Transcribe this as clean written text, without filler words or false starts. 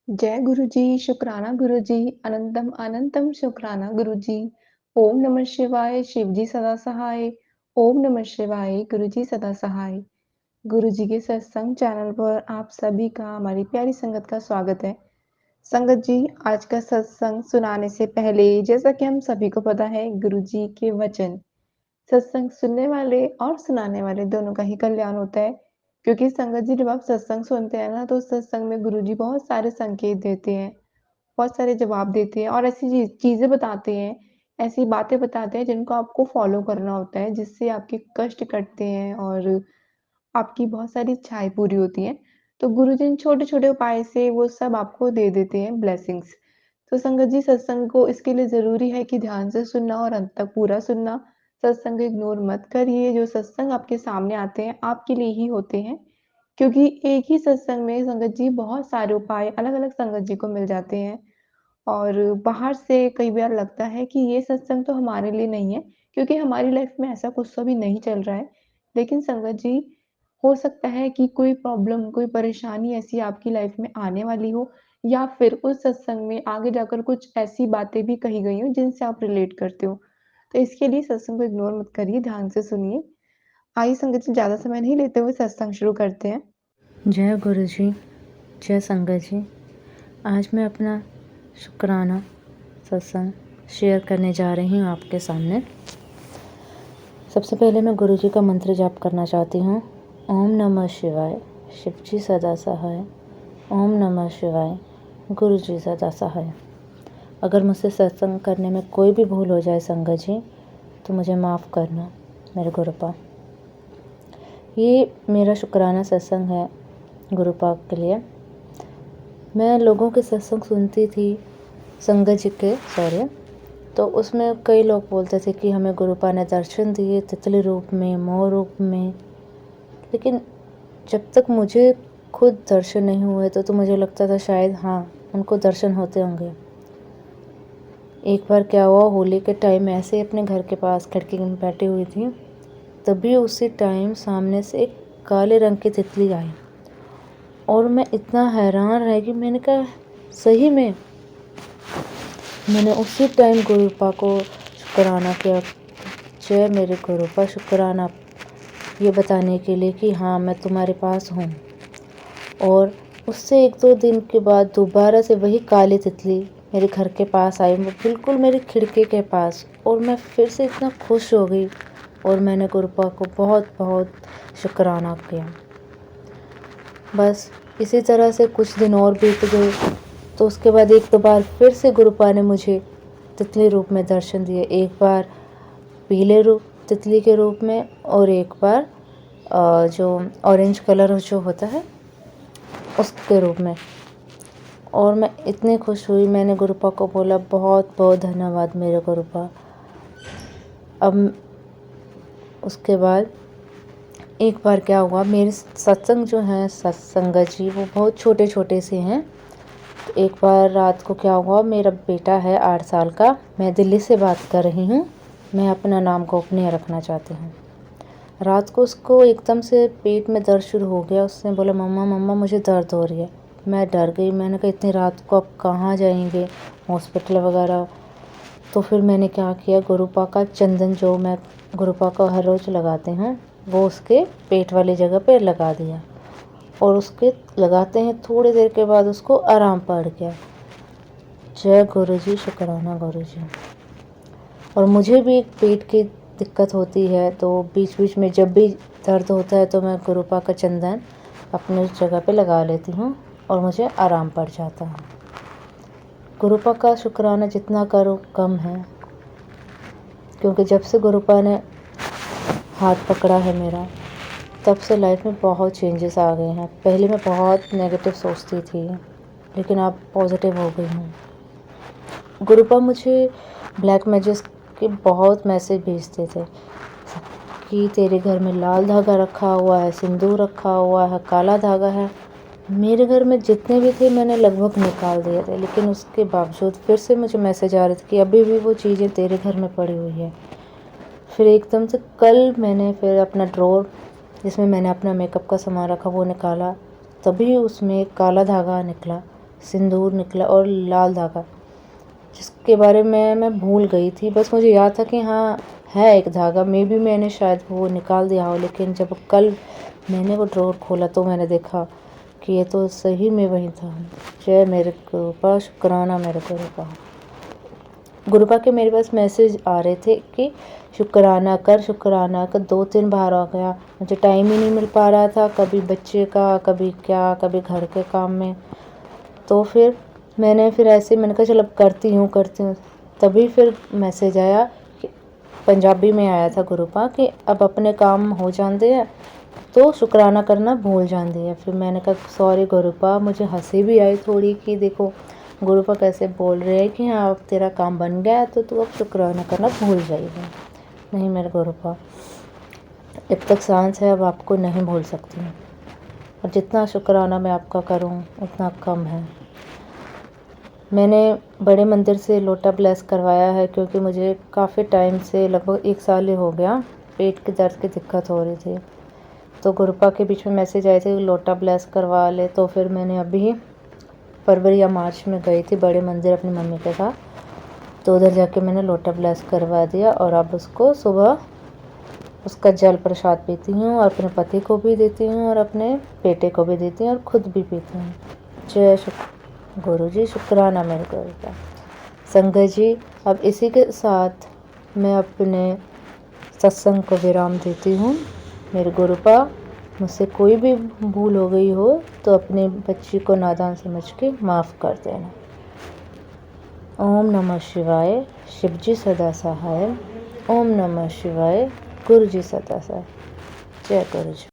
जय गुरु जी, शुक्राना गुरु जी, अनंतम अनंतम शुक्राना गुरु जी। ओम नमः शिवाय, शिव जी सदा सहाय। ओम नमः शिवाय, गुरु जी सदा सहाय। गुरु जी के सत्संग चैनल पर आप सभी का, हमारी प्यारी संगत का स्वागत है। संगत जी, आज का सत्संग सुनाने से पहले जैसा कि हम सभी को पता है, गुरु जी के वचन सत्संग सुनने वाले और सुनाने वाले दोनों का ही कल्याण होता है। क्योंकि संगत जी, जब आप सत्संग सुनते हैं ना, तो उस सत्संग में गुरु जी बहुत सारे संकेत देते हैं, बहुत सारे जवाब देते हैं और ऐसी चीज़ें बताते हैं, ऐसी बातें बताते हैं जिनको आपको फ़ॉलो करना होता है, जिससे आपके कष्ट कटते हैं और आपकी बहुत सारी इच्छाएँ पूरी होती हैं। तो गुरुजी इन छोटे-छोटे उपाय से वो सब आपको दे देते हैं ब्लेसिंग्स। तो संगत जी, सत्संग को इसके लिए ज़रूरी है कि ध्यान से सुनना और अंत तक पूरा सुनना। सत्संग को इग्नोर मत करिए, जो सत्संग आपके सामने आते हैं, आपके लिए ही होते हैं। क्योंकि एक ही सत्संग में संगत जी बहुत सारे उपाय अलग-अलग संगत जी को मिल जाते हैं। और बाहर से कई बार लगता है कि ये सत्संग तो हमारे लिए नहीं है, क्योंकि हमारी लाइफ में ऐसा कुछ तो भी नहीं चल रहा है। लेकिन संगत जी, हो सकता है कि कोई प्रॉब्लम, कोई परेशानी ऐसी आपकी लाइफ में आने वाली हो, या फिर उस सत्संग में आगे जाकर कुछ ऐसी बातें भी कही गई हों जिनसे आप रिलेट करते हो। तो इसके लिए सत्संग को इग्नोर मत करिए, ध्यान से सुनिए। आइए संगत जी, ज़्यादा समय नहीं लेते हुए सत्संग शुरू करते हैं। जय गुरु जी, जय संगत जी। आज मैं अपना शुक्राना सत्संग शेयर करने जा रही हूँ आपके सामने। सबसे पहले मैं गुरु जी का मंत्र जाप करना चाहती हूँ। ओम नमः शिवाय, शिव जी सदा सहाय। ओम नमः शिवाय, गुरु जी सदा सहाय। अगर मुझसे सत्संग करने में कोई भी भूल हो जाए संगत जी, तो मुझे माफ़ करना मेरे गुरुपा। ये मेरा शुक्राना सत्संग है गुरु पाक के लिए। मैं लोगों के सत्संग सुनती थी, संगत जी के तो उसमें कई लोग बोलते थे कि हमें गुरुपा ने दर्शन दिए तितली रूप में, मोर रूप में। लेकिन जब तक मुझे खुद दर्शन नहीं हुए तो मुझे लगता था शायद हाँ, उनको दर्शन होते होंगे। एक बार क्या हुआ, होली के टाइम में ऐसे ही अपने घर के पास खिड़की में बैठी हुई थी, तभी उसी टाइम सामने से एक काले रंग की तितली आई और मैं इतना हैरान रह गई। मैंने कहा सही में। मैंने उसी टाइम गुरुपा को शुक्राना किया। जय मेरे गुरुपा, शुक्राना ये बताने के लिए कि हाँ, मैं तुम्हारे पास हूँ। और उससे 1-2 दिन के बाद दोबारा से वही काली तितली मेरे घर के पास आई, बिल्कुल मेरी खिड़की के पास, और मैं फिर से इतना खुश हो गई और मैंने गुरुपा को बहुत बहुत शुक्राना किया। बस इसी तरह से कुछ दिन और बीत गए, तो उसके बाद 1-2 बार फिर से गुरुपा ने मुझे तितली रूप में दर्शन दिए। एक बार पीले रूप तितली के रूप में और एक बार जो ऑरेंज कलर जो होता है उसके रूप में। और मैं इतनी खुश हुई, मैंने गुरुपा को बोला बहुत बहुत धन्यवाद मेरे गुरुपा। अब उसके बाद एक बार क्या हुआ, मेरे सत्संग जो हैं सत्संगत जी वो बहुत छोटे छोटे से हैं। तो एक बार रात को क्या हुआ, मेरा बेटा है 8 साल का, मैं दिल्ली से बात कर रही हूँ, मैं अपना नाम गोपनीय रखना चाहती हूँ। रात को उसको एकदम से पेट में दर्द शुरू हो गया। उसने बोला मम्मा मम्मा मुझे दर्द हो रही है। मैं डर गई, मैंने कहा इतनी रात को अब कहाँ जाएंगे हॉस्पिटल वगैरह। तो फिर मैंने क्या किया, गुरुपा का चंदन जो मैं गुरुपा को हर रोज़ लगाते हैं वो उसके पेट वाली जगह पे लगा दिया, और उसके लगाते हैं थोड़ी देर के बाद उसको आराम पड़ गया। जय गुरु जी, शुक्राना गुरु जी। और मुझे भी पेट की दिक्कत होती है, तो बीच बीच में जब भी दर्द होता है तो मैं गुरुपा का चंदन अपनी जगह पे लगा लेती हूँ और मुझे आराम पड़ जाता है। गुरुपा का शुक्राना जितना करो कम है, क्योंकि जब से गुरुपा ने हाथ पकड़ा है मेरा, तब से लाइफ में बहुत चेंजेस आ गए हैं। पहले मैं बहुत नेगेटिव सोचती थी, लेकिन अब पॉजिटिव हो गई हूँ। गुरुपा मुझे ब्लैक मैजिक के बहुत मैसेज भेजते थे कि तेरे घर में लाल धागा रखा हुआ है, सिंदूर रखा हुआ है, काला धागा है। मेरे घर में जितने भी थे मैंने लगभग निकाल दिए थे, लेकिन उसके बावजूद फिर से मुझे मैसेज आ रहे थे कि अभी भी वो चीज़ें तेरे घर में पड़ी हुई है। फिर एकदम से कल मैंने फिर अपना ड्रॉर जिसमें मैंने अपना मेकअप का सामान रखा वो निकाला, तभी उसमें काला धागा निकला। सिंदूर निकला और लाल धागा, जिसके बारे में मैं भूल गई थी। बस मुझे याद था कि हाँ है एक धागा, मैंने शायद वो निकाल दिया हो। लेकिन जब कल मैंने वो ड्रॉर खोला तो मैंने देखा कि ये तो सही में वही था। जय मेरे गुरुपा, शुक्राना मेरे गुरुपा। गुरुपा के मेरे पास मैसेज आ रहे थे कि शुक्राना कर 2-3 बार आ गया। मुझे टाइम ही नहीं मिल पा रहा था, कभी बच्चे का, कभी क्या, कभी घर के काम में। तो फिर मैंने कहा चलो अब करती हूँ। तभी फिर मैसेज आया कि पंजाबी में आया था गुरुपा कि अब अपने काम हो जाते हैं तो शुक्राना करना भूल जाती है। फिर मैंने कहा सॉरी गुरुपा। मुझे हंसी भी आई थोड़ी कि देखो गुरुपा कैसे बोल रहे हैं कि हाँ अब तेरा काम बन गया तो तू अब शुक्राना करना भूल जाएगा। नहीं मेरे गुरुपा, जब तक सांस है अब आपको नहीं भूल सकती हूँ, और जितना शुक्राना मैं आपका करूँ उतना कम है। मैंने बड़े मंदिर से लोटा ब्लेस करवाया है क्योंकि मुझे काफ़ी टाइम से, लगभग 1 साल ही हो गया, पेट के दर्द की दिक्कत हो रही थी। तो गुरुपा के बीच में मैसेज आए थे लोटा ब्लेस करवा ले। तो फिर मैंने अभी फरवरी या मार्च में गई थी बड़े मंदिर अपनी मम्मी के साथ, तो उधर जाके मैंने लोटा ब्लेस करवा दिया। और अब उसको सुबह उसका जल प्रसाद पीती हूँ और अपने पति को भी देती हूँ और अपने बेटे को भी देती हूँ और खुद भी पीती हूँ। जय गुरु जी, शुक्राना मेरे गुरु का। संगत जी, अब इसी के साथ मैं अपने सत्संग को विराम देती हूँ। मेरे गुरुपा, मुझसे कोई भी भूल हो गई हो तो अपनी बच्ची को नादान समझ के माफ़ कर देना। ओम नमः शिवाय, शिवजी सदा सहाय। ओम नमः शिवाय, गुरु जी सदा सहाय। जय गुरु जी।